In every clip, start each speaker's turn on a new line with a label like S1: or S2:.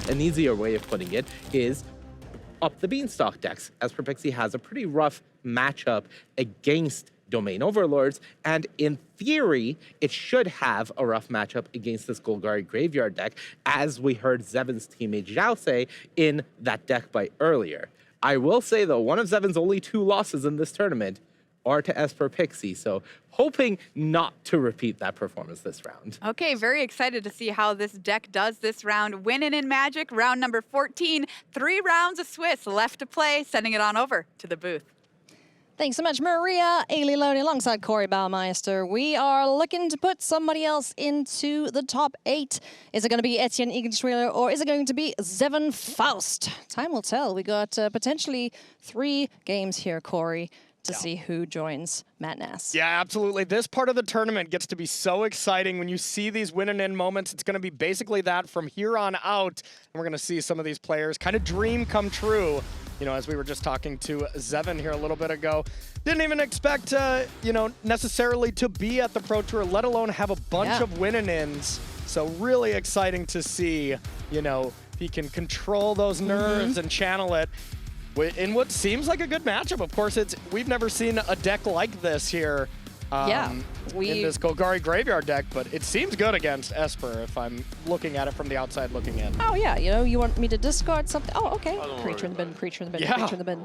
S1: an easier way of putting it is up the beanstalk decks, as Pixie has a pretty rough matchup against Domain Overlords, and in theory, it should have a rough matchup against this Golgari Graveyard deck, as we heard Zevin's teammate Zhao say in that deck by earlier. I will say, though, one of Zevin's only 2 losses in this tournament are to Esper Pixie, so hoping not to repeat that performance this round.
S2: Okay, very excited to see how this deck does this round. Winning in Magic, round number 14. 3 rounds of Swiss left to play, sending it on over to the booth.
S3: Thanks so much, Maria Ailey alongside Corey Baumeister. We are looking to put somebody else into the top 8. Is it going to be Etienne Eggenschwiler or is it going to be Zevin Faust? Time will tell. We got potentially 3 games here, Corey, to see who joins Matt Nass.
S4: Yeah, absolutely. This part of the tournament gets to be so exciting. When you see these win and in moments, it's going to be basically that from here on out. And we're going to see some of these players kind of dream come true. You know, as we were just talking to Zevin here a little bit ago, didn't even expect, you know, necessarily to be at the Pro Tour, let alone have a bunch of win-and-ins. So really exciting to see, you know, if he can control those nerves and channel it in what seems like a good matchup. Of course, we've never seen a deck like this here. In this Golgari Graveyard deck, but it seems good against Esper if I'm looking at it from the outside looking in.
S3: Oh yeah, you know, you want me to discard something? Oh, okay. Creature in the bin, creature in the bin, creature in the bin.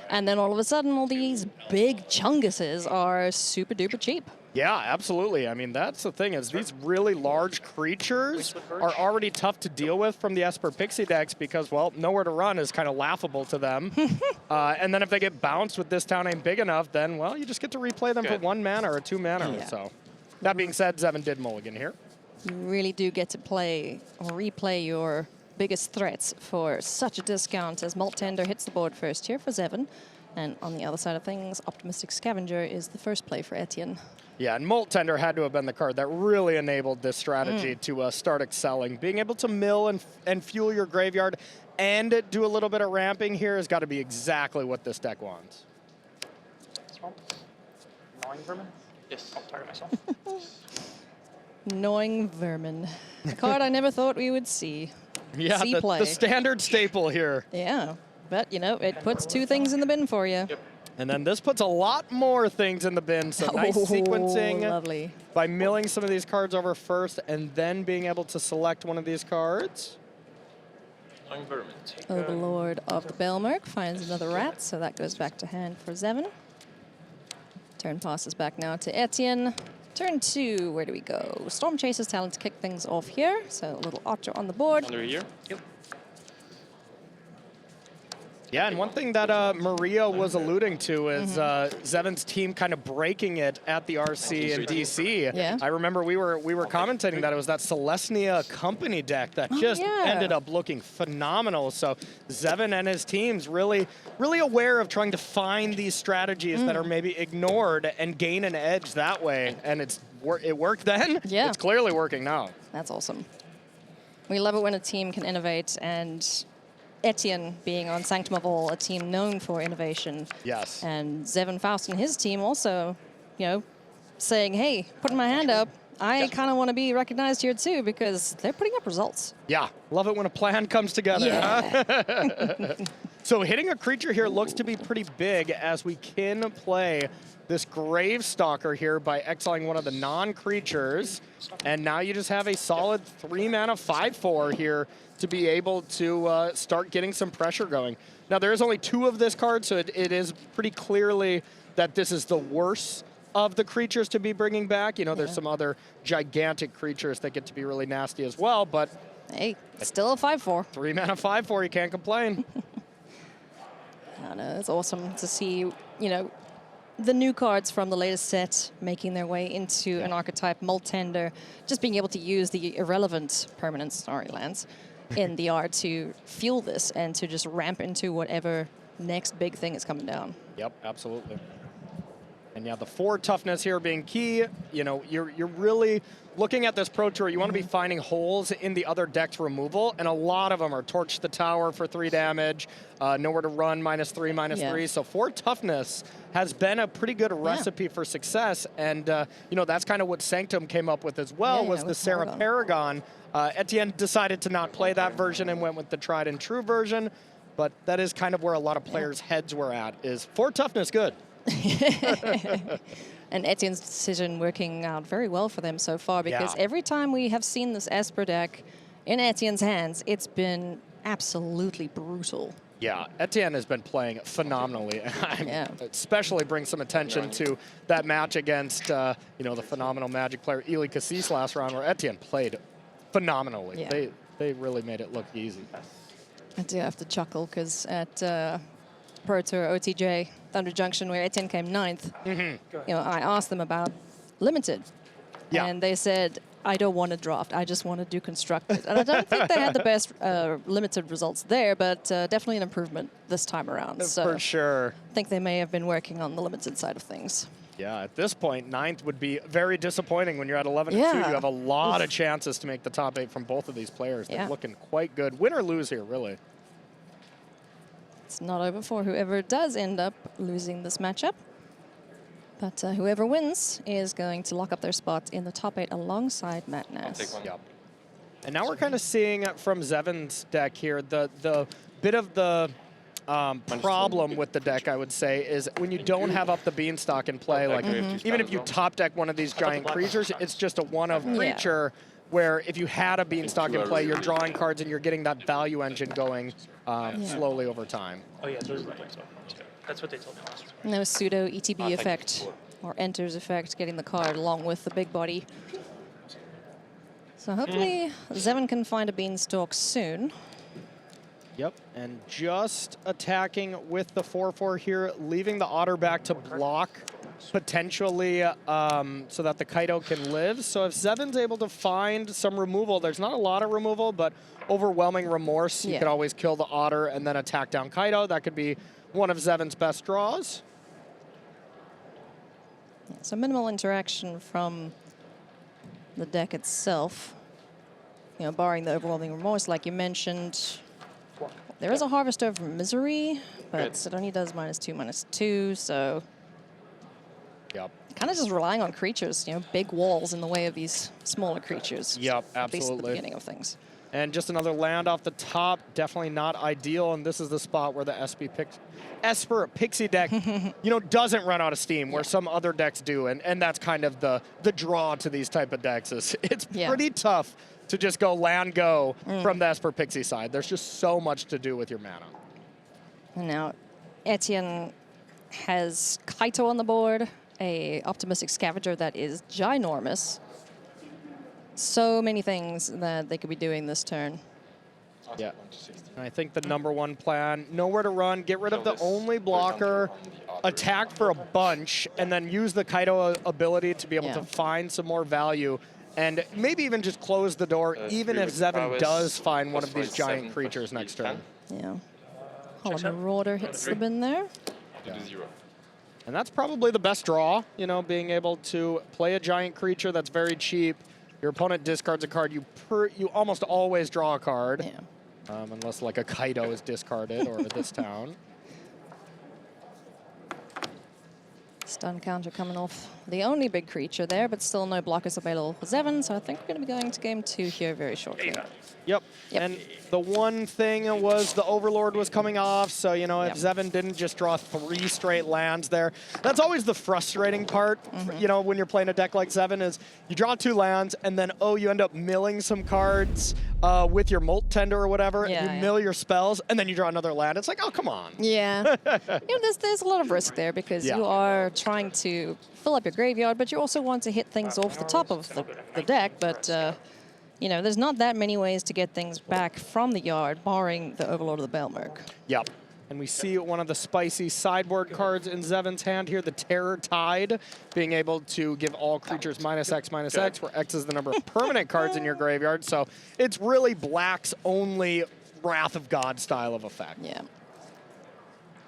S3: And then all of a sudden, all these big chunguses are super duper cheap.
S4: Yeah, absolutely. I mean, that's the thing is these really large creatures are already tough to deal with from the Esper Pixie decks because, well, nowhere to run is kind of laughable to them. And then if they get bounced with this town ain't big enough, then, well, you just get to replay them for 1 mana or 2 mana. So that being said, Zevin did mulligan here.
S3: You really do get to play or replay your biggest threats for such a discount as Malt Tender hits the board first here for Zevin. And on the other side of things, Optimistic Scavenger is the first play for Etienne.
S4: Yeah, and Molt Tender had to have been the card that really enabled this strategy to start excelling. Being able to mill and fuel your graveyard and do a little bit of ramping here has got to be exactly what this deck wants.
S5: Gnawing Vermin? Yes, I'll target myself.
S3: Gnawing Vermin. A card I never thought we would see.
S4: Yeah, the standard staple here.
S3: Yeah, but, you know, it puts 2 things in the bin for you.
S5: Yep.
S4: And then this puts a lot more things in the bin, so nice sequencing
S3: lovely.
S4: By milling some of these cards over first and then being able to select one of these cards.
S3: Overlord of the Belmerk finds another rat, so that goes back to hand for Zevin. Turn passes back now to Etienne. Turn 2, where do we go? Storm Chaser's talent to kick things off here, so a little Archer on the board.
S5: Under here? Yep.
S4: Yeah, and one thing that Maria was alluding to is Zevin's team kind of breaking it at the RC and DC.
S3: Yeah.
S4: I remember we were commentating that it was that Celestia company deck that just ended up looking phenomenal. So Zevin and his team's really aware of trying to find these strategies that are maybe ignored and gain an edge that way. And it worked then.
S3: Yeah.
S4: It's clearly working now.
S3: That's awesome. We love it when a team can innovate, and Etienne being on Sanctum of All, a team known for innovation.
S4: Yes.
S3: And Zevin Faust and his team also, you know, saying, hey, putting my hand up, I kind of want to be recognized here too because they're putting up results.
S4: Yeah, love it when a plan comes together.
S3: Yeah.
S4: So hitting a creature here looks to be pretty big as we can play this Gravestalker here by exiling one of the non-creatures. And now you just have a solid 3-mana 5/4 here to be able to start getting some pressure going. Now there is only 2 of this card, so it is pretty clearly that this is the worst of the creatures to be bringing back. You know, there's some other gigantic creatures that get to be really nasty as well, but
S3: hey, it's still a 5/4.
S4: 3-mana 5/4, you can't complain.
S3: I know, it's awesome to see, you know, the new cards from the latest set making their way into an archetype, Malt Tender, just being able to use the irrelevant permanent Starry lands in the art to fuel this and to just ramp into whatever next big thing is coming down.
S4: Yep, absolutely. And yeah, the 4 toughness here being key. You know, you're really looking at this Pro Tour, you want to be finding holes in the other deck's removal, and a lot of them are Torch the Tower for 3 damage, Nowhere to Run, -3, -3. So 4 toughness has been a pretty good recipe for success, and you know, that's kind of what Sanctum came up with as well, was the Sarah Paragon. Etienne decided to not play that version and went with the tried and true version, but that is kind of where a lot of players' heads were at, is 4 toughness good.
S3: And Etienne's decision working out very well for them so far, because every time we have seen this Esper deck in Etienne's hands, it's been absolutely brutal.
S4: Yeah, Etienne has been playing phenomenally. Especially bring some attention to that match against, you know, the phenomenal Magic player Eli Cassis last round, where Etienne played phenomenally. They really made it look easy.
S3: I do have to chuckle, because at Pro Tour OTJ Thunder Junction, where Etienne came 9th, you know, I asked them about limited, and they said, I don't want to draft, I just want to do constructed. And I don't think they had the best limited results there, but definitely an improvement this time around. So
S4: for sure.
S3: I think they may have been working on the limited side of things.
S4: Yeah, at this point, 9th would be very disappointing. When you're at 11-2, you have a lot of chances to make the top 8 from both of these players. They're looking quite good. Win or lose here, really.
S3: It's not over for whoever does end up losing this matchup. But whoever wins is going to lock up their spot in the top 8 alongside Matt Nass.
S4: Yep. And now we're kind of seeing from Zevin's deck here, the bit of the problem with the deck, I would say, is when you don't have up the Beanstalk in play, like even if you top deck one of these giant creatures, it's just a one-of creature, where if you had a Beanstalk in play, you're drawing cards and you're getting that value engine going slowly over time.
S5: Oh yeah, those look like so. That's what they told me last time.
S3: No pseudo ETB effect or enters effect, getting the card along with the big body. So hopefully Zevin can find a Beanstalk soon.
S4: Yep, and just attacking with the 4/4 here, leaving the Otter back to block potentially so that the Kaido can live. So if Zevin's able to find some removal, there's not a lot of removal, but overwhelming remorse, you could always kill the Otter and then attack down Kaido. That could be one of Zevin's best draws.
S3: Yeah, so minimal interaction from the deck itself. You know, barring the overwhelming remorse, like you mentioned. There is a Harvester of Misery, but it only does -2/-2, so kind of just relying on creatures, you know, big walls in the way of these smaller creatures.
S4: Yep,
S3: At least at the
S4: absolutely.
S3: beginning of things.
S4: And just another land off the top, definitely not ideal, and this is the spot where the Esper Pixie deck, you know, doesn't run out of steam, where some other decks do, and that's kind of the draw to these type of decks. Is it's pretty tough to just go land go from the Esper Pixie side. There's just so much to do with your mana.
S3: And now Etienne has Kaito on the board, a Optimistic Scavenger that is ginormous. So many things that they could be doing this turn.
S4: Yeah, and I think the #1 plan, Nowhere to Run, get rid of the only blocker, attack for a bunch, and then use the Kaido ability to be able to find some more value, and maybe even just close the door, even if Zevin does find one of these giant creatures next turn.
S3: Yeah. Rouder hits the bin there.
S4: And that's probably the best draw, you know, being able to play a giant creature that's very cheap. Your opponent discards a card, you almost always draw a card.
S3: Yeah.
S4: Unless like a Kaido is discarded or this town.
S3: Stun counter coming off the only big creature there, but still no blockers available for Zevin, so I think we're going to be going to game 2 here very shortly.
S4: Yep. And the one thing was the Overlord was coming off, so, you know, if Zevin didn't just draw 3 straight lands there, that's always the frustrating part, you know, when you're playing a deck like Zevin, is you draw 2 lands, and then, you end up milling some cards with your Molt Tender or whatever, and you mill your spells, and then you draw another land. It's like, oh, come on.
S3: Yeah. You know, there's a lot of risk there, because you are trying to fill up your graveyard, but you also want to hit things off the top of the deck, but you know, there's not that many ways to get things back from the yard, barring the Overlord of the Belmerg.
S4: Yep. And we see one of the spicy sideboard cards in Zevin's hand here, the Terror Tide, being able to give all creatures -X/-X, where X is the number of permanent cards in your graveyard. So it's really Black's only Wrath of God style of effect.
S3: Yeah.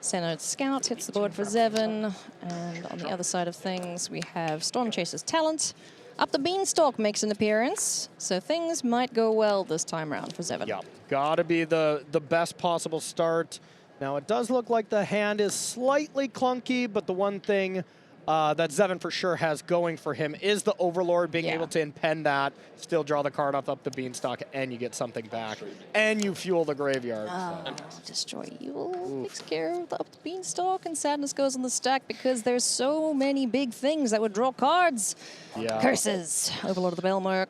S3: Xenode Scout hits the board for Zevin. And on the other side of things, we have Storm Chaser's Talent. Up the Beanstalk makes an appearance, so things might go well this time around for Zevin.
S4: Yep, gotta be the best possible start. Now, it does look like the hand is slightly clunky, but the one thing that Zevin for sure has going for him is the Overlord, being able to impend that, still draw the card off up the Beanstalk, and you get something back. And you fuel the graveyard.
S3: Destroy Evil takes care of the up the Beanstalk, and Sadness goes on the stack because there's so many big things that would draw cards.
S4: Yeah.
S3: Curses. Overlord of the Belmark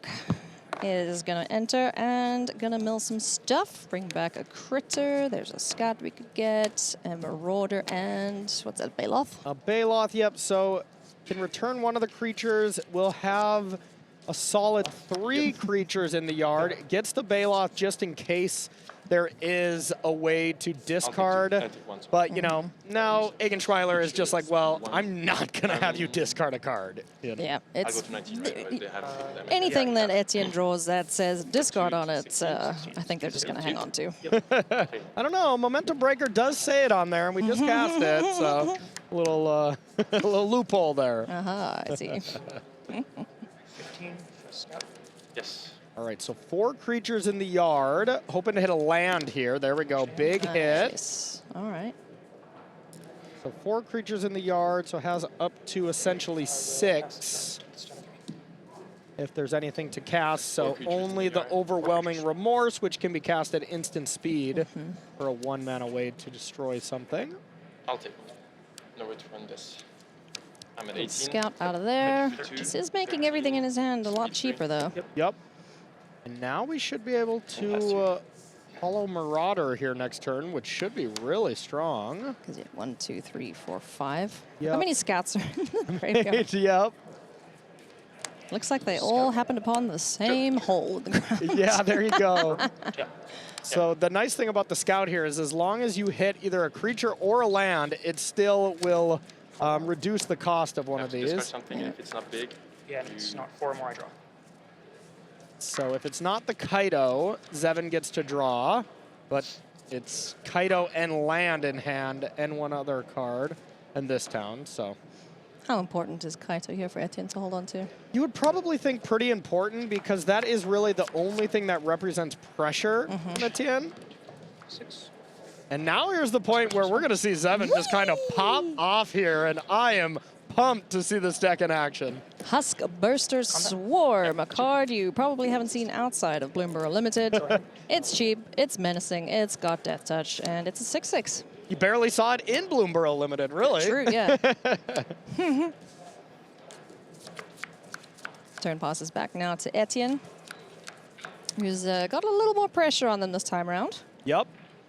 S3: is gonna enter and gonna mill some stuff. Bring back a critter. There's a Scout we could get, a Marauder, and what's that, Baloth?
S4: A Baloth, yep. So can return one of the creatures. We'll have a solid 3 creatures in the yard. Gets the Baloth just in case there is a way to discard. But, you know, now Eggenschwiler is just like, well, I'm not going to have you discard a card. You know?
S3: Yeah, it's anything that Etienne draws that says discard on it, I think they're just going to hang on to.
S4: I don't know. Momentum Breaker does say it on there, and we just cast it. So a little, a little loophole there.
S3: I see.
S5: 15 for Scout. Yes.
S4: All right, so 4 creatures in the yard. Hoping to hit a land here. There we go. Big hit.
S3: Nice. All right.
S4: So 4 creatures in the yard, so has up to essentially 6 if there's anything to cast. So only the Overwhelming Remorse, which can be cast at instant speed for a 1-mana way to destroy something.
S6: I'll take one. No way to run this. I'm at 18.
S3: Scout out of there. This is making everything in his hand a lot cheaper, though.
S4: Yep. And now we should be able to follow Marauder here next turn, which should be really strong.
S3: Because you have 1, 2, 3, 4, 5.
S4: Yep.
S3: How many Scouts are in the graveyard?
S4: Yep.
S3: Looks like they all happened upon the same hole in the ground.
S4: Yeah, there you go.
S5: Yeah.
S4: So the nice thing about the Scout here is as long as you hit either a creature or a land, it still will reduce the cost of one of
S6: Discard
S4: these.
S6: something, and if it's not big,
S5: Yeah, and it's not 4 more I draw.
S4: So if it's not the Kaido, Zevin gets to draw, but it's Kaido and land in hand and one other card and this town, so.
S3: How important is Kaito here for Etienne to hold on to?
S4: You would probably think pretty important because that is really the only thing that represents pressure on Etienne.
S5: 6.
S4: And now here's the point where we're gonna see Zevin just kind of pop off here, and I am pumped to see this deck in action.
S3: Husk Burster Swarm, a card you probably haven't seen outside of Bloomborough Limited. It's cheap, it's menacing, it's got Death Touch, and it's a 6/6.
S4: You barely saw it in Bloomborough Limited, really.
S3: True, yeah. Turn passes back now to Etienne, who's got a little more pressure on them this time around.
S4: Yep.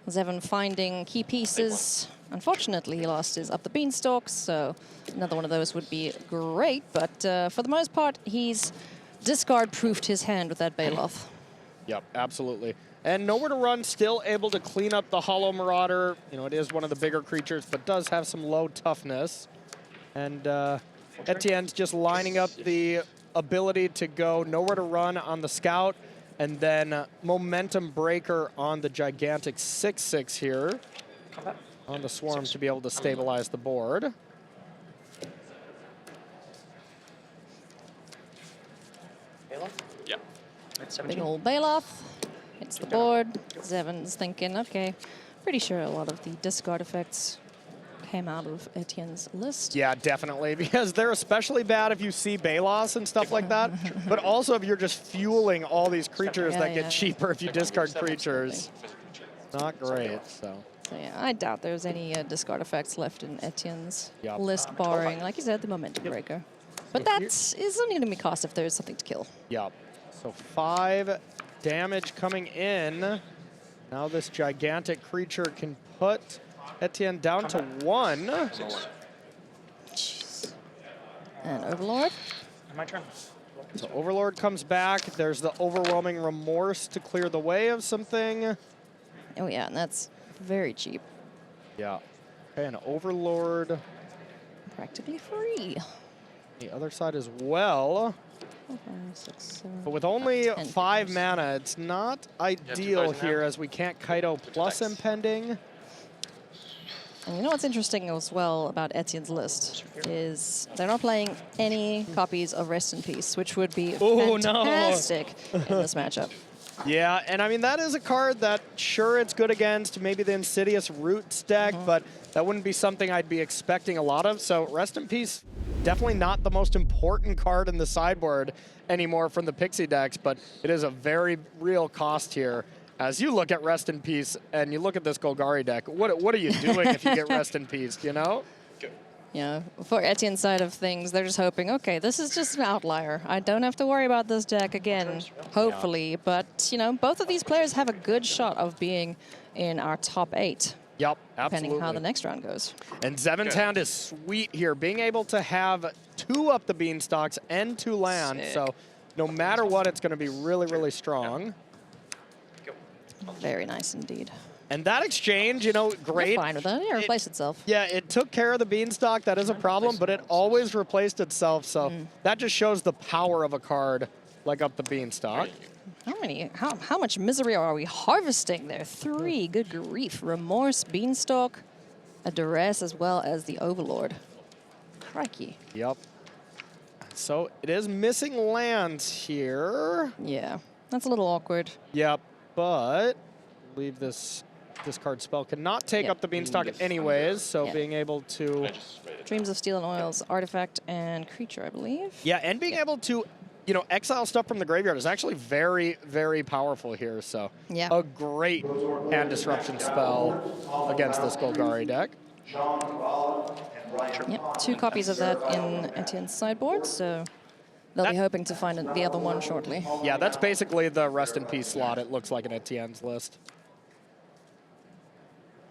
S3: Zevin finding key pieces. Unfortunately, he lost his up the beanstalk, so another one of those would be great. But for the most part, he's discard-proofed his hand with that Baloth.
S4: Yep, absolutely. And nowhere to run, still able to clean up the Hollow Marauder. You know, it is one of the bigger creatures, but does have some low toughness. And Etienne's just lining up the ability to go nowhere to run on the Scout, and then Momentum Breaker on the gigantic 6/6 here.
S5: Combat.
S4: On the Swarm to be able to stabilize the board.
S5: Baloth.
S6: yeah.
S5: At
S3: Big
S5: 17.
S3: old Baloth hits the board. Zevin's thinking, okay, pretty sure a lot of the discard effects came out of Etienne's list.
S4: Yeah, definitely, because they're especially bad if you see Baloths and stuff like that, but also if you're just fueling all these creatures that get cheaper if you discard creatures. Not great, so.
S3: So yeah, I doubt there's any discard effects left in Etienne's
S4: Yep.
S3: list, barring, like you said, the Momentum Breaker. But that is only going to be cost if there's something to kill.
S4: Yep. So 5 damage coming in. Now this gigantic creature can put Etienne down to 1.
S3: Jeez. And Overlord.
S5: My turn.
S4: So Overlord comes back. There's the Overwhelming Remorse to clear the way of something.
S3: Oh yeah, and that's very cheap.
S4: Yeah. Okay, an Overlord.
S3: Practically free.
S4: The other side as well.
S3: 4, 5, 6, 7,
S4: But with only
S3: 10
S4: 5
S3: creatures.
S4: mana, it's not ideal
S6: cards in
S4: here
S6: hand.
S4: as we can't Kaido plus
S6: attacks.
S4: impending.
S3: And you know what's interesting as well about Etienne's list is they're not playing any copies of Rest in Peace, which would be
S4: Oh, no.
S3: fantastic in this matchup.
S4: Yeah, and I mean, that is a card that, sure, it's good against maybe the Insidious Roots deck, but that wouldn't be something I'd be expecting a lot of. So Rest in Peace, definitely not the most important card in the sideboard anymore from the Pixie decks, but it is a very real cost here. As you look at Rest in Peace and you look at this Golgari deck, what are you doing if you get Rest in Peace, you know?
S3: Yeah, for Etienne's side of things, they're just hoping, okay, this is just an outlier. I don't have to worry about this deck again, hopefully. But, you know, both of these players have a good shot of being in our top 8.
S4: Yep,
S3: Depending
S4: absolutely.
S3: how the next round goes.
S4: And Zevin's hand is sweet here, being able to have 2 up the beanstalks and 2 land.
S3: Sick.
S4: So no matter what, it's going to be really, really strong.
S3: Very nice indeed.
S4: And that exchange, you know, great.
S3: They're fine with that. Yeah, replace itself.
S4: Yeah, it took care of the beanstalk. That is a problem, but it always replaced itself. So that just shows the power of a card like up the beanstalk.
S3: How much misery are we harvesting there? 3, good grief. Remorse, Beanstalk, a Duress, as well as the Overlord. Crikey.
S4: Yep. So it is missing lands here.
S3: Yeah, that's a little awkward.
S4: Yep, but I believe this discard spell cannot take
S3: Yep.
S4: up the beanstalk anyways, so
S3: Yeah.
S4: being able to...
S3: Dreams of Steel and Oils, Artifact, and Creature, I believe.
S4: Yeah, and being able to, you know, exile stuff from the graveyard is actually very, very powerful here. So
S3: Yeah.
S4: a great hand disruption spell against this Golgari deck.
S3: Yep, 2 copies of that in Etienne's sideboard, so they'll be hoping to find the other one shortly.
S4: Yeah, that's basically the Rest in Peace slot, it looks like, in Etienne's list.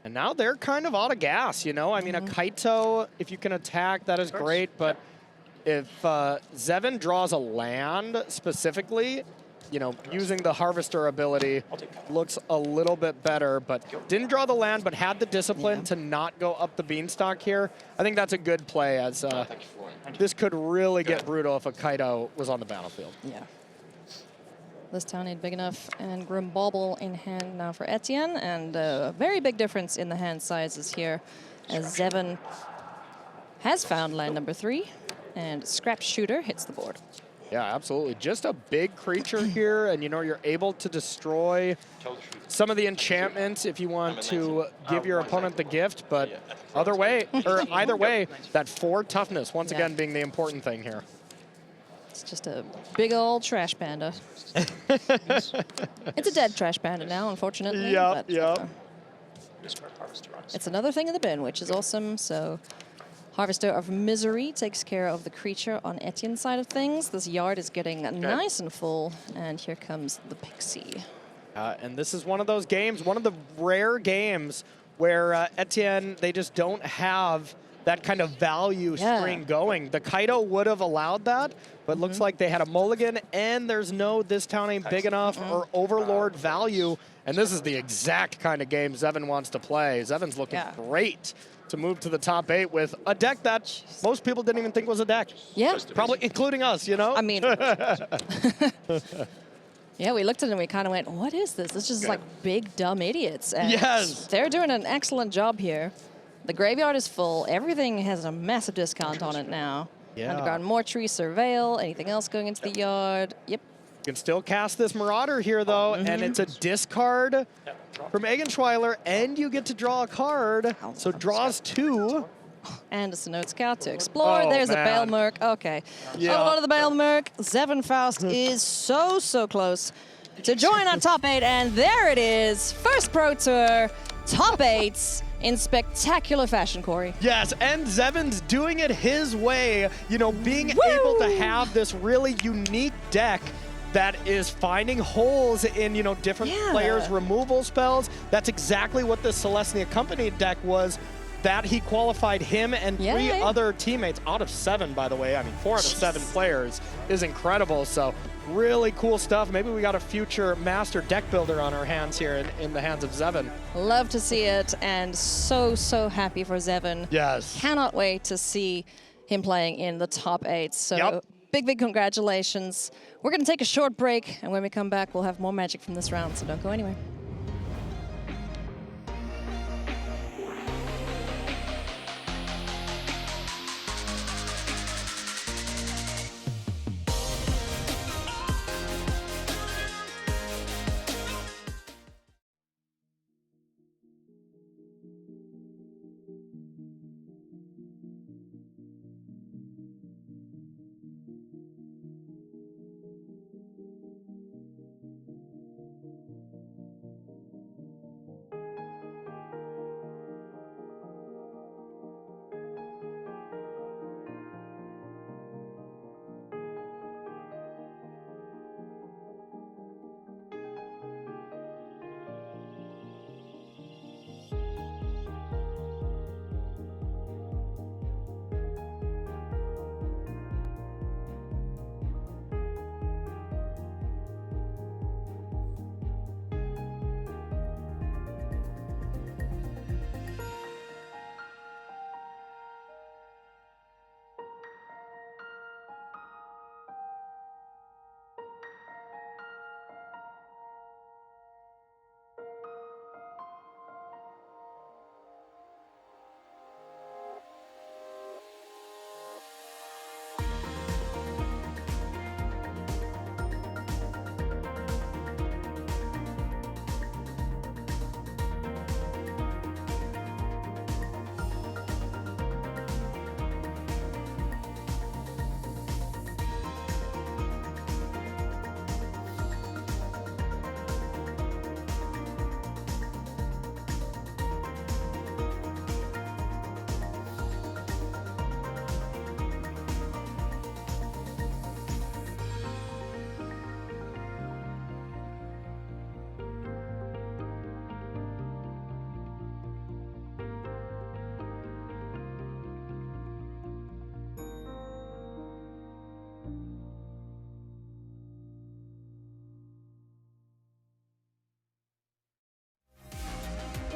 S4: And now they're kind of out of gas, you know? I mean, a Kaito, if you can attack, that is great, but if Zevin draws a land specifically, you know, using the Harvester ability looks a little bit better, but didn't draw the land, but had the discipline to not go up the beanstalk here. I think that's a good play, as this could really get brutal if a Kaito was on the battlefield.
S3: Yeah. This town ain't big enough, and Grim Bauble in hand now for Etienne, and a very big difference in the hand sizes here, as Zevin has found land number 3, and Scrap Shooter hits the board.
S4: Yeah, absolutely. Just a big creature here, and you know, you're able to destroy some of the enchantments if you want to give your opponent the gift, but either way, that 4 toughness, once again, being the important thing here.
S3: It's just a big old trash panda. It's a dead trash panda now, unfortunately.
S4: Yep,
S3: but,
S4: yep.
S3: It's another thing in the bin, which is awesome. So Harvester of Misery takes care of the creature on Etienne's side of things. This yard is getting nice and full, and here comes the Pixie.
S4: And this is one of those games, one of the rare games where Etienne, they just don't have that kind of value string going. The Kaito would have allowed that, but looks like they had a mulligan, and there's no this town ain't big enough or Overlord value, and this is the exact kind of game Zevin wants to play. Zevin's looking great to move to the top 8 with a deck that most people didn't even think was a deck.
S3: Yeah.
S4: Probably including us, you know?
S3: I mean, yeah, we looked at it and we kind of went, what is this? This is just like big, dumb idiots. And they're doing an excellent job here. The graveyard is full. Everything has a massive discount on it now. Underground Mortuary, Surveil, anything else going into the yard. Yep.
S4: You can still cast this Marauder here, though, and it's a discard from Eggenschwiler, and you get to draw a card. So draws 2.
S3: And it's a Note Scout to explore. There's a Bale Merc. Okay.
S4: Yeah.
S3: Hold on to the Bale Merc. Zevin Faust is so close to join our top 8, and there it is. First Pro Tour, top 8s. In spectacular fashion, Corey.
S4: Yes, and Zevin's doing it his way, you know, being able to have this really unique deck that is finding holes in, you know, different players' removal spells. That's exactly what the Celestia Company deck was, that he qualified him and 3 other teammates out of 7, by the way. I mean, 4 out of 7 players is incredible. So really cool stuff. Maybe we got a future master deck builder on our hands here in the hands of Zevin.
S3: Love to see it, and so happy for Zevin.
S4: Yes.
S3: Cannot wait to see him playing in the top 8. So big congratulations. We're going to take a short break, and when we come back, we'll have more Magic from this round, so don't go anywhere.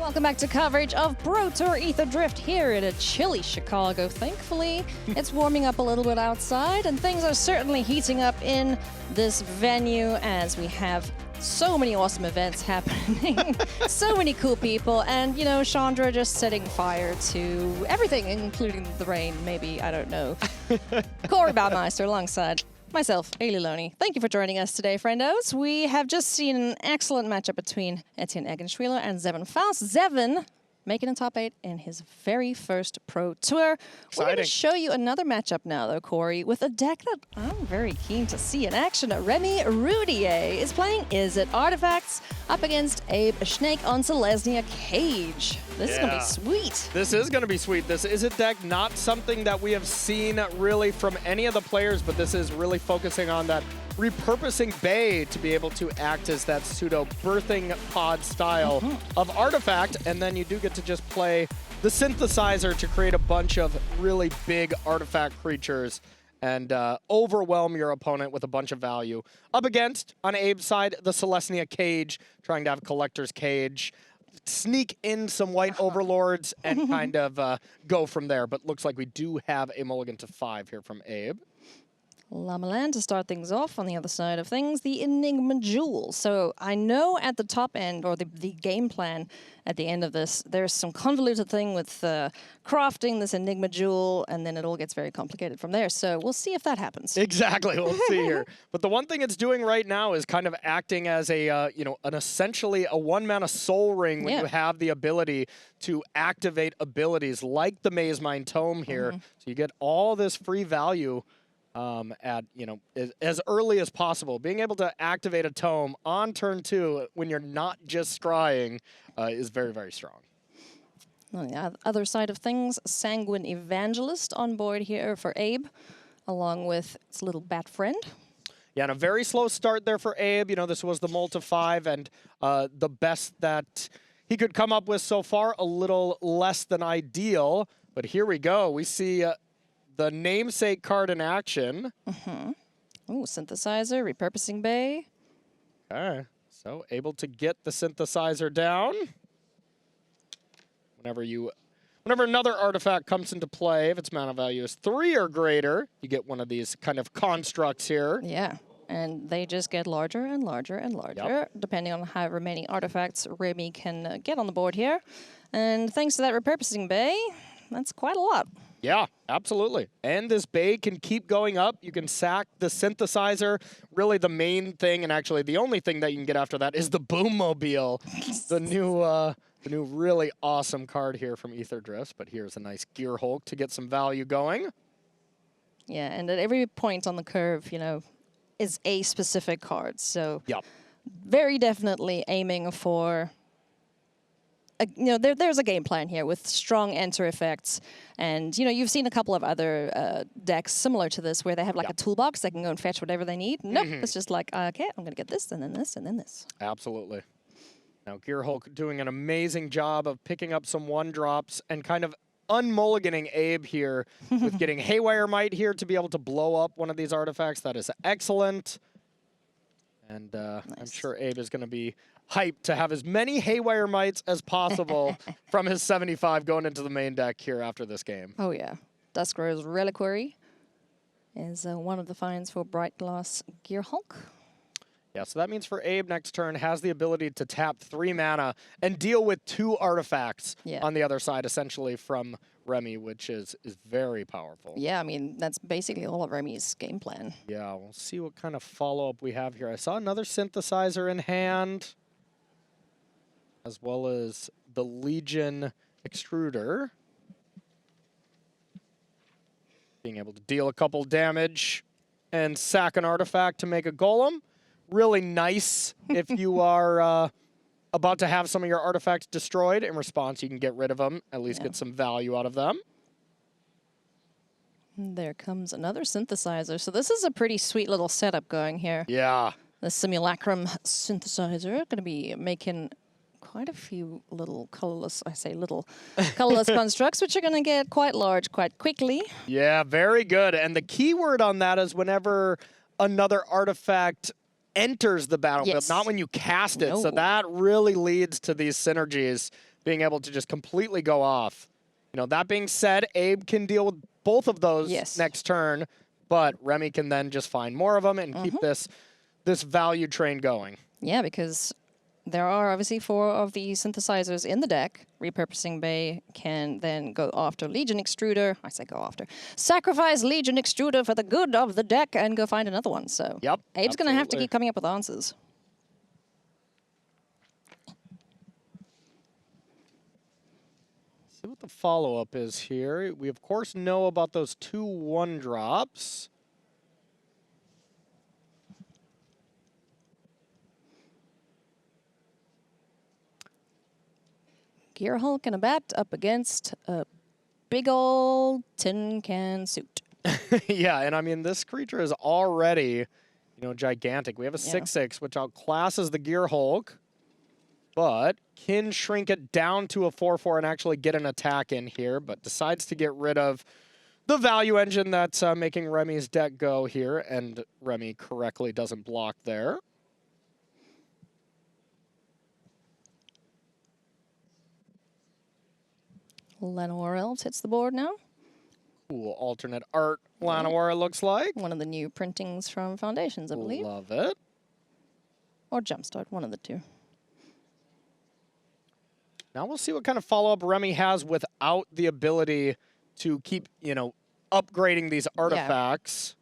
S3: Welcome back to coverage of Pro Tour Ether Drift here in a chilly Chicago. Thankfully, it's warming up a little bit outside, and things are certainly heating up in this venue as we have so many awesome events happening, so many cool people, and, you know, Chandra just setting fire to everything, including the rain, maybe, I don't know. Corey Baumeister alongside myself, Ailey Loney. Thank you for joining us today, friendos. We have just seen an excellent matchup between Etienne Eggenschwiler and Zevin Faust. Zevin making a top 8 in his very first Pro Tour.
S4: Exciting.
S3: We're going to show you another matchup now, though, Corey, with a deck that I'm very keen to see in action. Rémi Rouder is playing Is It Artifacts up against Abe Schnake on Selesnya Cage. This is going to be sweet.
S4: This is going to be sweet. This is a deck, not something that we have seen really from any of the players, but this is really focusing on that repurposing Bay to be able to act as that pseudo birthing pod style of artifact, and then you do get to just play the synthesizer to create a bunch of really big artifact creatures and overwhelm your opponent with a bunch of value. Up against, on Abe's side, the Selesnya Cage, trying to have Collector's Cage, sneak in some white overlords and kind of go from there. But looks like we do have a mulligan to 5 here from Abe.
S3: Lamaland to start things off on the other side of things, the Enigma Jewel. So I know at the top end, or the game plan at the end of this, there's some convoluted thing with crafting this Enigma Jewel, and then it all gets very complicated from there. So we'll see if that happens.
S4: Exactly, we'll see here. But the one thing it's doing right now is kind of acting as a, you know, an essentially a one-mana soul ring when you have the ability to activate abilities like the Maze Mind Tome here. So you get all this free value at, you know, as early as possible. Being able to activate a tome on turn 2 when you're not just scrying is very, very strong.
S3: On the other side of things, Sanguine Evangelist on board here for Abe, along with its little bat friend.
S4: Yeah, and a very slow start there for Abe. You know, this was the Mult of 5, and the best that he could come up with so far, a little less than ideal. But here we go. We see the namesake card in action.
S3: Ooh, Synthesizer, Repurposing Bay.
S4: Okay, so able to get the synthesizer down. Whenever another artifact comes into play, if its mana value is 3 or greater, you get one of these kind of constructs here.
S3: Yeah, and they just get larger and larger and larger, depending on however many artifacts Rémi can get on the board here. And thanks to that Repurposing Bay, that's quite a lot.
S4: Yeah, absolutely. And this Bay can keep going up. You can sack the synthesizer. Really the main thing, and actually the only thing that you can get after that is the Boom Mobile. the new really awesome card here from Ether Drifts. But here's a nice Gear Hulk to get some value going.
S3: Yeah, and at every point on the curve, you know, is a specific card. So very definitely aiming for... you know, there's a game plan here with strong enter effects. And, you know, you've seen a couple of other decks similar to this where they have like a toolbox. They can go and fetch whatever they need. Nope, it's just like, okay, I'm going to get this, and then this, and then this. Absolutely.
S4: Now, Gear Hulk doing an amazing job of picking up some 1-drops and kind of unmulliganing Abe here with getting Haywire Might here to be able to blow up one of these artifacts. That is excellent. And I'm sure Abe is going to be hyped to have as many Haywire Mites as possible from his 75 going into the main deck here after this game.
S3: Oh, yeah. Duskrow's Reliquary is one of the finds for Bright Gloss Gear Hulk.
S4: Yeah, so that means for Abe next turn has the ability to tap 3 mana and deal with 2 artifacts on the other side, essentially from Rémi, which is very powerful.
S3: Yeah, I mean, that's basically all of Rémi's game plan.
S4: Yeah, we'll see what kind of follow-up we have here. I saw another synthesizer in hand, as well as the Legion Extruder. Being able to deal a couple damage and sack an artifact to make a golem. Really nice if you are about to have some of your artifacts destroyed. In response, you can get rid of them, at least get some value out of them.
S3: There comes another synthesizer. So this is a pretty sweet little setup going here.
S4: Yeah.
S3: The Simulacrum synthesizer going to be making quite a few little colorless, I say little, colorless constructs, which are going to get quite large quite quickly.
S4: Yeah, very good. And the key word on that is whenever another artifact enters the battlefield, not when you cast it. So that really leads to these synergies being able to just completely go off. You know, that being said, Abe can deal with both of those next turn, but Rémi can then just find more of them and keep this value train going.
S3: Yeah, because there are obviously 4 of the synthesizers in the deck. Repurposing Bay can then go after Legion Extruder. I say go after. Sacrifice Legion Extruder for the good of the deck and go find another one. So Abe's going to have to keep coming up with answers.
S4: See what the follow-up is here. We, of course, know about those 2 1-drops.
S3: Gear Hulk and a bat up against a big old tin can suit.
S4: Yeah, and I mean, this creature is already, you know, gigantic. We have a 6/6, which outclasses the Gear Hulk, but can shrink it down to a 4/4 and actually get an attack in here, but decides to get rid of the value engine that's making Rémi's deck go here, and Rémi correctly doesn't block there.
S3: Llanowar Elves hits the board now.
S4: Cool alternate art Llanowar, it looks like.
S3: One of the new printings from Foundations, I believe.
S4: Love it.
S3: Or Jumpstart, one of the 2.
S4: Now we'll see what kind of follow-up Rémi has without the ability to keep, you know, upgrading these artifacts.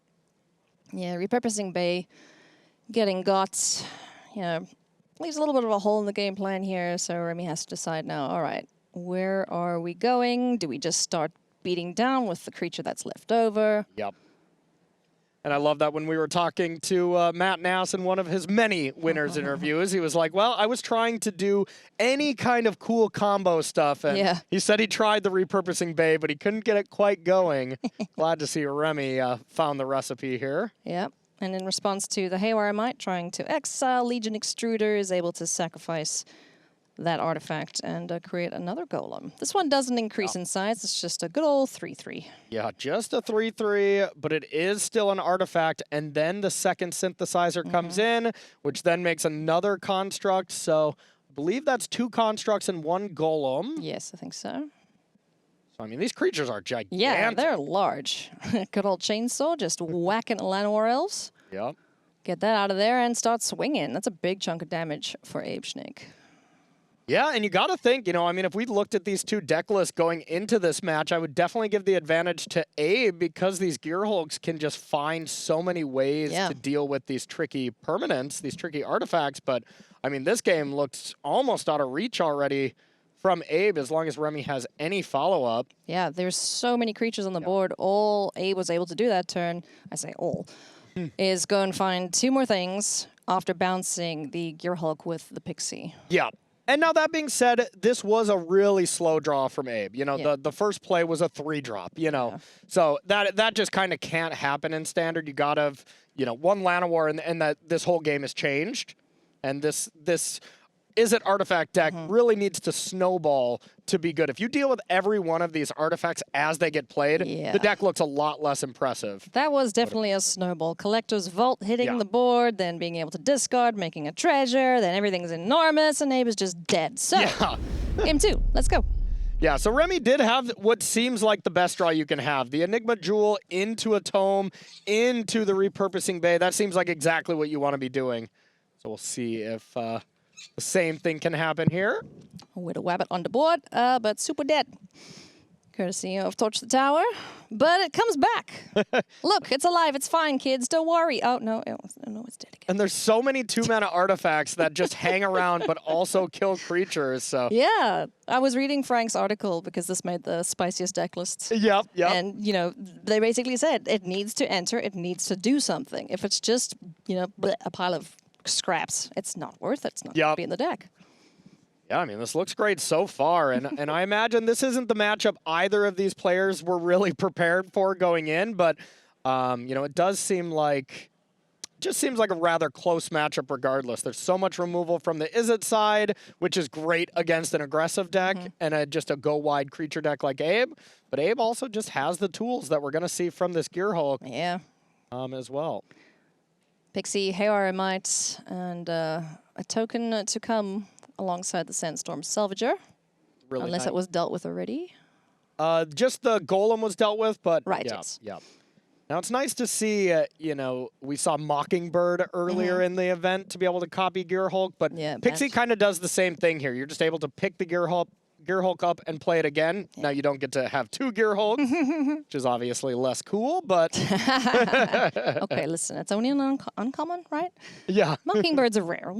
S3: Yeah, Repurposing Bay getting got, you know, leaves a little bit of a hole in the game plan here, so Rémi has to decide now, all right, where are we going? Do we just start beating down with the creature that's left over?
S4: Yep. And I love that when we were talking to Matt Nass in one of his many winners interviews, he was like, well, I was trying to do any kind of cool combo stuff. And he said he tried the Repurposing Bay, but he couldn't get it quite going. Glad to see Rémi found the recipe here.
S3: Yep. And in response to the Haywire Might trying to exile, Legion Extruder is able to sacrifice that artifact and create another golem. This one doesn't increase in size. It's just a good old 3/3.
S4: Yeah, just a 3/3, but it is still an artifact. And then the second synthesizer comes in, which then makes another construct. So I believe that's 2 constructs and 1 golem.
S3: Yes, I think so.
S4: So, I mean, these creatures are gigantic.
S3: Yeah, they're large. Good old chainsaw, just whacking Llanowar Elves.
S4: Yep.
S3: Get that out of there and start swinging. That's a big chunk of damage for Abe Schnake.
S4: Yeah, and you got to think, you know, I mean, if we looked at these 2 deck lists going into this match, I would definitely give the advantage to Abe because these Gear Hulks can just find so many ways to deal with these tricky permanents, these tricky artifacts. But, I mean, this game looks almost out of reach already from Abe as long as Rémi has any follow-up.
S3: Yeah, there's so many creatures on the board. All Abe was able to do that turn, I say all, is go and find 2 more things after bouncing the Gear Hulk with the Pixie.
S4: Yeah. And now that being said, this was a really slow draw from Abe. You know, the first play was a 3-drop, you know. So that just kind of can't happen in Standard. You got to, you know, 1 Llanowar and that this whole game has changed. And this Izzet artifact deck really needs to snowball to be good. If you deal with every one of these artifacts as they get played, the deck looks a lot less impressive.
S3: That was definitely a snowball. Collector's Vault hitting the board, then being able to discard, making a treasure, then everything's enormous, and Abe is just dead. So, game 2, let's go.
S4: Yeah, so Rémi did have what seems like the best draw you can have. The Enigma Jewel into a Tome, into the Repurposing Bay. That seems like exactly what you want to be doing. So we'll see if the same thing can happen here.
S3: With a Wabbit on the board, but super dead. Courtesy of Torch the Tower. But it comes back. Look, it's alive. It's fine, kids. Don't worry. Oh, no, it's dead again.
S4: And there's so many 2-mana artifacts that just hang around but also kill creatures. So
S3: yeah, I was reading Frank's article because this made the spiciest deck lists.
S4: Yep.
S3: And, you know, they basically said it needs to enter, it needs to do something. If it's just, you know, a pile of scraps, it's not worth it. It's not going to be in the deck.
S4: Yeah, I mean, this looks great so far, and I imagine this isn't the matchup either of these players were really prepared for going in, but, you know, it does seem like, just seems like a rather close matchup regardless. There's so much removal from the Izzet side, which is great against an aggressive deck, and just a go-wide creature deck like Abe, but Abe also just has the tools that we're going to see from this Gear Hulk as well.
S3: Pixie, Haywire Might, and a token to come alongside the Sandstorm Salvager.
S4: really
S3: Unless
S4: nice.
S3: it was dealt with already.
S4: Just the golem was dealt with, but
S3: Right,
S4: yeah,
S3: yes.
S4: yeah. Now it's nice to see, you know, we saw Mockingbird earlier in the event to be able to copy Gearhulk, but
S3: Yeah,
S4: Pixie
S3: best.
S4: kind of does the same thing here. You're just able to pick the Gearhulk up and play it again. Now you don't get to have 2 Gearhulks, which is obviously less cool, but
S3: Okay, listen, it's only an uncommon, right?
S4: yeah,
S3: Mockingbirds are rare.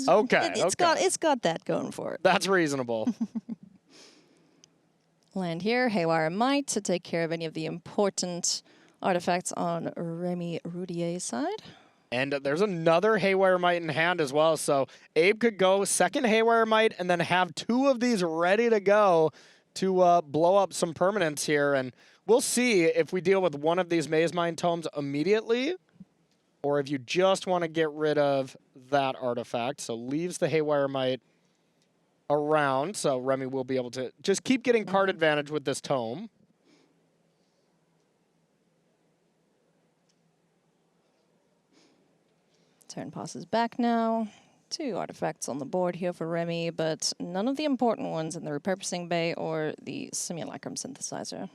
S4: Okay,
S3: It's got that going for it.
S4: that's reasonable.
S3: Land here, Haywire Might to take care of any of the important artifacts on Rémi Roudier's side.
S4: And there's another Haywire Might in hand as well, so Abe could go second Haywire Might and then have 2 of these ready to go to blow up some permanents here. And we'll see if we deal with one of these Maze Mine Tomes immediately, or if you just want to get rid of that artifact. So leaves the Haywire Might around, so Remy will be able to just keep getting card advantage with this tome.
S3: Turn passes back now. 2 artifacts on the board here for Remy, but none of the important ones in the Repurposing Bay or the Simulacrum Synthesizer.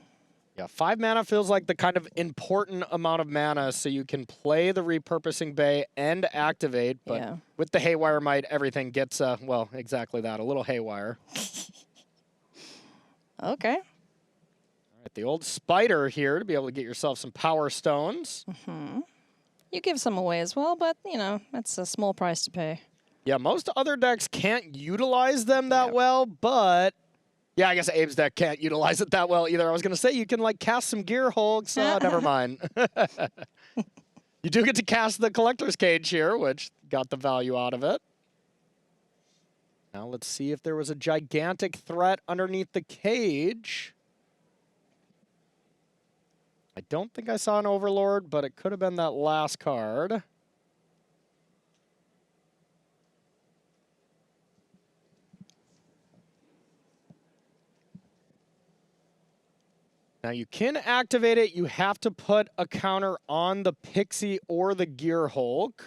S4: Yeah, 5 mana feels like the kind of important amount of mana, so you can play the Repurposing Bay and activate, but
S3: Yeah.
S4: with the Haywire Might, everything gets, well, exactly that, a little haywire.
S3: Okay.
S4: All right, the old Spider here to be able to get yourself some Power Stones.
S3: You give some away as well, but, you know, that's a small price to pay.
S4: Yeah, most other decks can't utilize them that well, but yeah, I guess Abe's deck can't utilize it that well either. I was going to say you can like cast some Gearhulks. Never mind. You do get to cast the Collector's Cage here, which got the value out of it. Now let's see if there was a gigantic threat underneath the cage. I don't think I saw an Overlord, but it could have been that last card. Now you can activate it. You have to put a counter on the Pixie or the Gearhulk.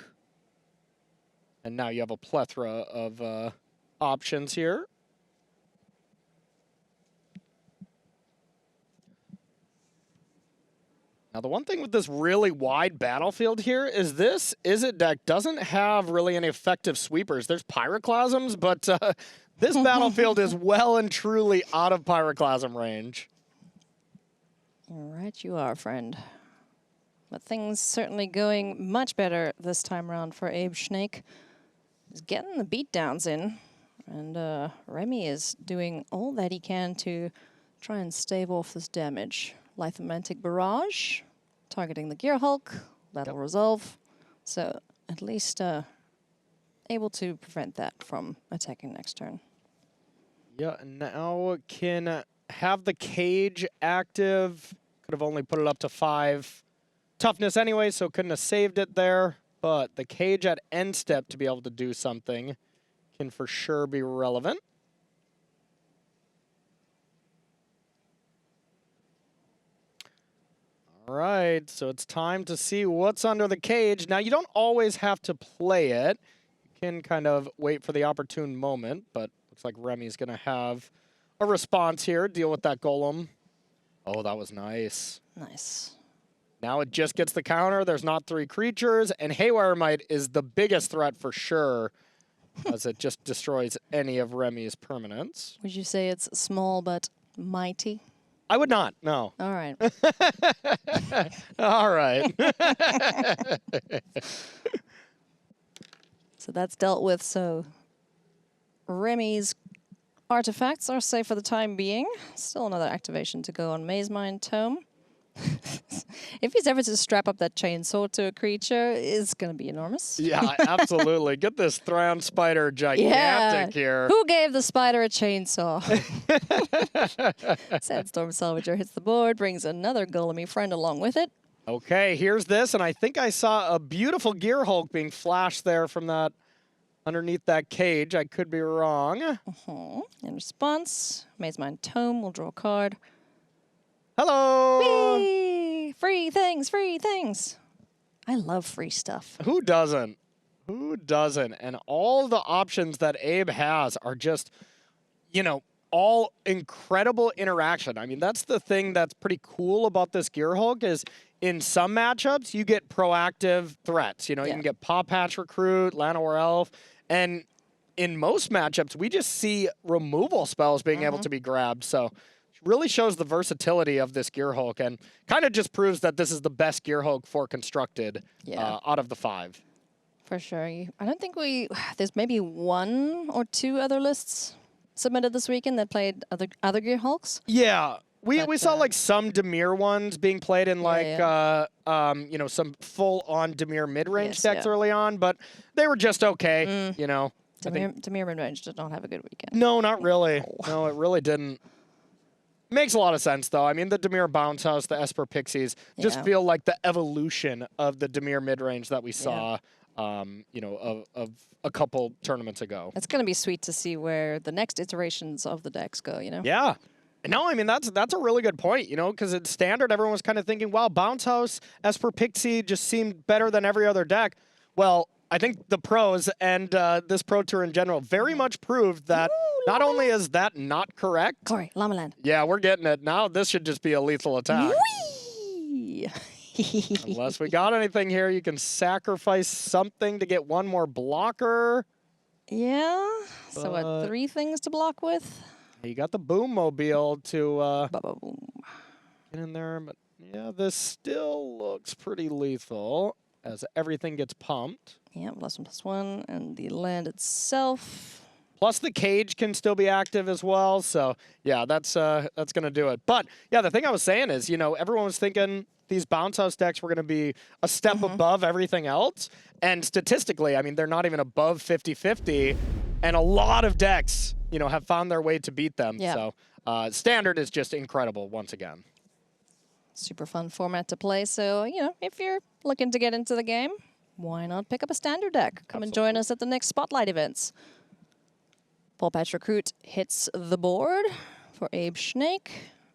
S4: And now you have a plethora of options here. Now, the one thing with this really wide battlefield here is this Izzet deck doesn't have really any effective sweepers. There's Pyroclasms, but this battlefield is well and truly out of Pyroclasm range.
S3: All right, you are, friend. But things certainly going much better this time around for Abe Schnake. He's getting the beatdowns in, and Remy is doing all that he can to try and stave off this damage. Lithomantic Barrage, targeting the Gearhulk, that'll resolve. So at least able to prevent that from attacking next turn.
S4: Yeah, and now can have the cage active. Could have only put it up to 5 toughness anyway, so couldn't have saved it there. But the cage at end step to be able to do something can for sure be relevant. All right, so it's time to see what's under the cage. Now, you don't always have to play it. You can kind of wait for the opportune moment, but looks like Remy's going to have a response here, deal with that golem. Oh, that was nice.
S3: Nice.
S4: Now it just gets the counter. There's not 3 creatures, and Haywire Might is the biggest threat for sure, as it just destroys any of Remy's permanents.
S3: Would you say it's small but mighty?
S4: I would not, no.
S3: All right.
S4: All right.
S3: So that's dealt with. So Remy's artifacts are safe for the time being. Still another activation to go on Maze Mine Tome. If he's ever to strap up that chainsaw to a creature, it's going to be enormous.
S4: Yeah, absolutely. Get this Thran Spider gigantic here.
S3: Who gave the spider a chainsaw? Sandstorm Salvager hits the board, brings another golemy friend along with it.
S4: Okay, here's this, and I think I saw a beautiful Gearhulk being flashed there from that underneath that cage. I could be wrong.
S3: In response, Maze Mine Tome will draw a card.
S4: Hello.
S3: Whee! Free things, free things. I love free stuff.
S4: Who doesn't? Who doesn't? And all the options that Abe has are just, you know, all incredible interaction. I mean, that's the thing that's pretty cool about this Gear Hulk is in some matchups, you get proactive threats. You know, you can get Paw Patch Recruit, Llanowar Elf, and in most matchups, we just see removal spells being able to be grabbed. So it really shows the versatility of this Gear Hulk and kind of just proves that this is the best Gear Hulk for constructed out of the 5.
S3: For sure. I don't think there's maybe 1 or 2 other lists submitted this weekend that played other Gear Hulks.
S4: Yeah. We saw like some Dimir ones being played in like you know, some full-on Dimir mid-range decks early on, but they were just okay, you know.
S3: Dimir mid-range did not have a good weekend.
S4: No, not really. No, it really didn't. Makes a lot of sense, though. I mean, the Dimir Bounce House, the Esper Pixies, just feel like the evolution of the Dimir mid-range that we saw, you know, of a couple tournaments ago.
S3: It's going to be sweet to see where the next iterations of the decks go, you know?
S4: Yeah. No, I mean, that's a really good point, you know, because it's standard. Everyone was kind of thinking, wow, Bounce House, Esper Pixie just seemed better than every other deck. Well, I think the pros and this Pro Tour in general very much proved that not only is that not correct.
S3: Corey, Llama Land.
S4: Yeah, we're getting it. Now this should just be a lethal attack.
S3: Whee!
S4: Unless we got anything here, you can sacrifice something to get one more blocker.
S3: Yeah. So what, 3 things to block with?
S4: You got the Boom Mobile to
S3: Ba-ba-boom.
S4: get in there, but yeah, this still looks pretty lethal as everything gets pumped.
S3: Yeah, +1/+1, and the land itself.
S4: Plus the cage can still be active as well, so yeah, that's gonna do it. But yeah, the thing I was saying is, you know, everyone was thinking these Bounce House decks were gonna be a step above everything else, and statistically, I mean, they're not even above 50-50, and a lot of decks, you know, have found their way to beat them.
S3: Yeah.
S4: So Standard is just incredible once again.
S3: Super fun format to play. So, you know, if you're looking to get into the game, why not pick up a Standard deck? Come and join us at the next Spotlight events. Paw Patch Recruit hits the board for Abe Schnake.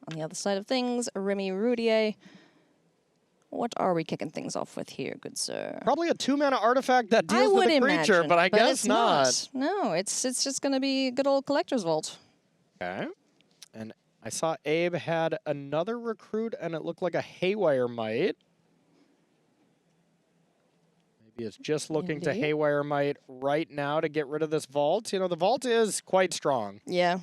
S3: On the other side of things, Rémi Rouder. What are we kicking things off with here, good sir?
S4: Probably a 2-mana artifact that deals with a creature,
S3: imagine,
S4: but I guess
S3: it's
S4: not.
S3: No, it's just going to be good old Collector's Vault.
S4: Okay. And I saw Abe had another recruit, and it looked like a Haywire Might. Maybe it's just looking to Haywire Might right now to get rid of this vault. You know, the vault is quite strong.
S3: Yeah.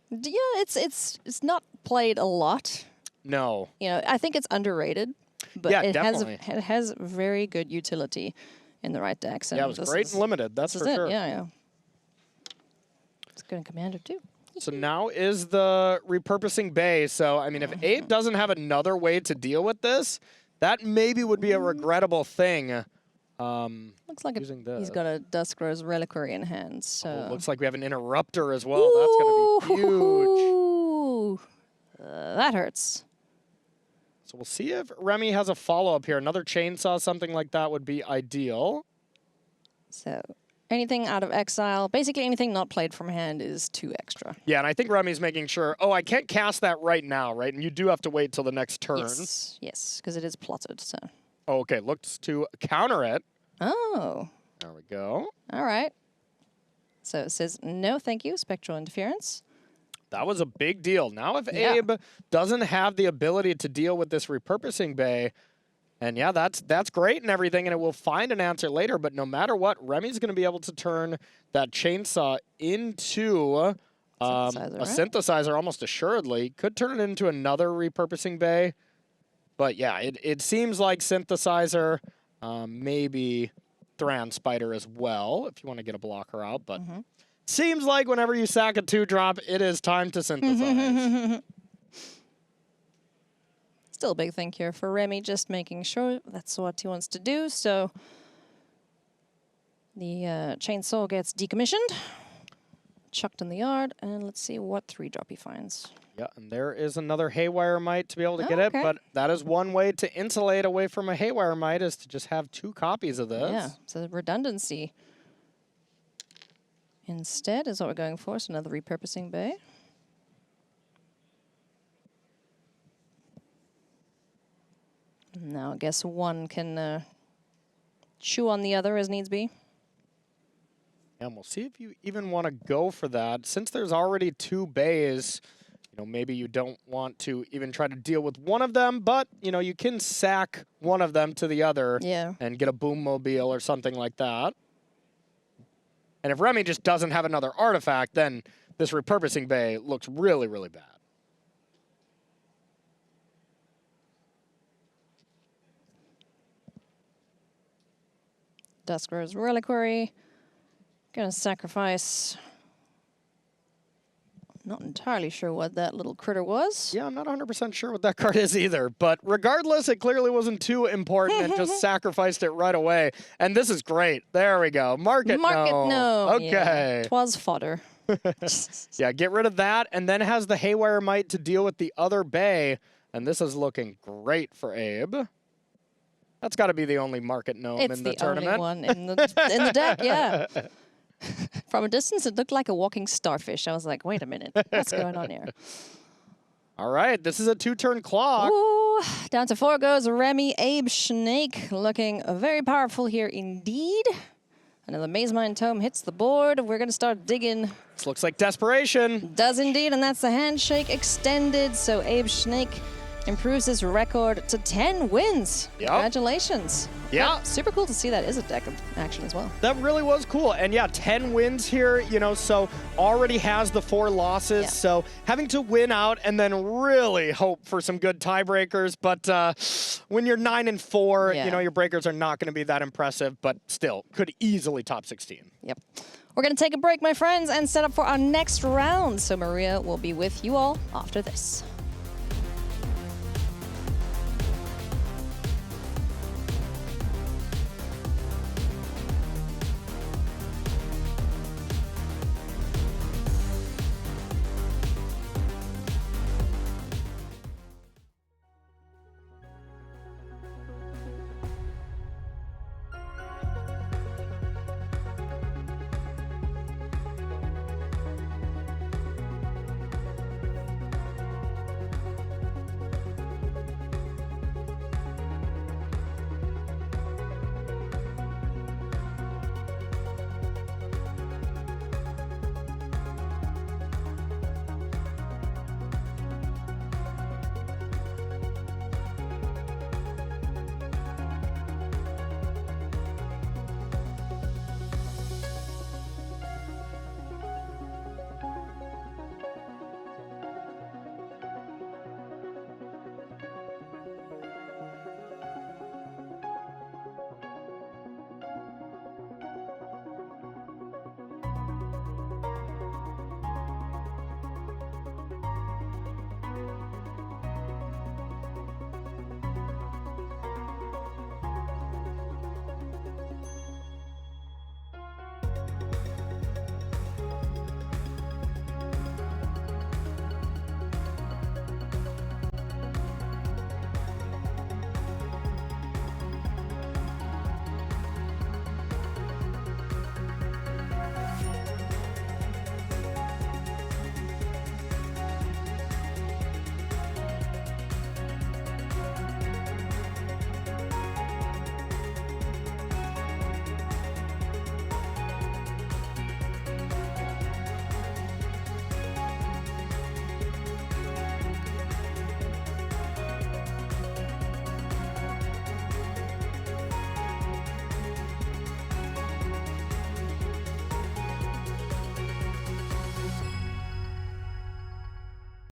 S3: Yeah, it's not played a lot.
S4: No.
S3: You know, I think it's underrated, but
S4: Yeah,
S3: it
S4: definitely.
S3: has very good utility in the right decks. And
S4: Yeah, it was great and limited, that's for sure.
S3: Yeah. It's good in Commander, too.
S4: So now is the repurposing bay. So, I mean, if Abe doesn't have another way to deal with this, that maybe would be a regrettable thing.
S3: Looks like he's got a Duskro's Reliquary in hand. So
S4: looks like we have an Interrupter as well. That's going to be huge.
S3: That hurts.
S4: So we'll see if Rémi has a follow-up here. Another Chainsaw, something like that would be ideal.
S3: So anything out of exile, basically anything not played from hand is 2 extra.
S4: Yeah, and I think Rémi's making sure, I can't cast that right now, right? And you do have to wait till the next turn.
S3: Yes, because it is plotted, so.
S4: Okay, looks to counter it.
S3: Oh.
S4: There we go.
S3: All right. So it says, no, thank you, Spectral Interference.
S4: That was a big deal. Now if Abe doesn't have the ability to deal with this repurposing bay, and yeah, that's great and everything, and it will find an answer later, but no matter what, Rémi's going to be able to turn that Chainsaw into a synthesizer almost assuredly. Could turn it into another repurposing bay. But yeah, it seems like synthesizer, maybe Thran Spider as well, if you want to get a blocker out. But seems like whenever you sack a 2-drop, it is time to synthesize.
S3: Still a big thank you for Rémi, just making sure that's what he wants to do. So the Chainsaw gets decommissioned, chucked in the yard, and let's see what 3-drop he finds.
S4: Yeah, and there is another Haywire Might to be able to get it, but that is one way to insulate away from a Haywire Might is to just have 2 copies of this.
S3: Yeah, so redundancy instead is what we're going for, so another repurposing bay. Now I guess one can chew on the other as needs be.
S4: And we'll see if you even want to go for that. Since there's already 2 bays, you know, maybe you don't want to even try to deal with one of them, but, you know, you can sack one of them to the other and get a boom mobile or something like that. And if Rémi just doesn't have another artifact, then this repurposing bay looks really, really bad.
S3: Dusker's Reliquary. Gonna sacrifice. Not entirely sure what that little critter was.
S4: Yeah, I'm not 100% sure what that card is either. But regardless, it clearly wasn't too important and just sacrificed it right away. And this is great. There we go. Market no. Okay.
S3: Yeah, 'twas fodder.
S4: Yeah, get rid of that. And then it has the Haywire Might to deal with the other bay. And this is looking great for Abe. That's got to be the only market gnome in the tournament.
S3: It's the only one in the deck, yeah. From a distance, it looked like a walking starfish. I was like, wait a minute, what's going on here?
S4: All right, this is a 2-turn clock.
S3: Ooh, down to 4 goes Rémi. Abe Schnake looking very powerful here indeed. Another Maze Mine Tome hits the board. We're going to start digging.
S4: This looks like desperation.
S3: Does indeed, and that's the handshake extended. So Abe Schnake improves his record to 10 wins.
S4: Yep.
S3: Congratulations.
S4: Yeah.
S3: Super cool to see that is a deck of action as well.
S4: That really was cool. And yeah, 10 wins here, you know, so already has the 4 losses.
S3: Yeah.
S4: So having to win out and then really hope for some good tiebreakers. But when you're 9 and 4, you know, your breakers are not going to be that impressive, but still could easily top 16.
S3: Yep. We're going to take a break, my friends, and set up for our next round. So Maria will be with you all after this.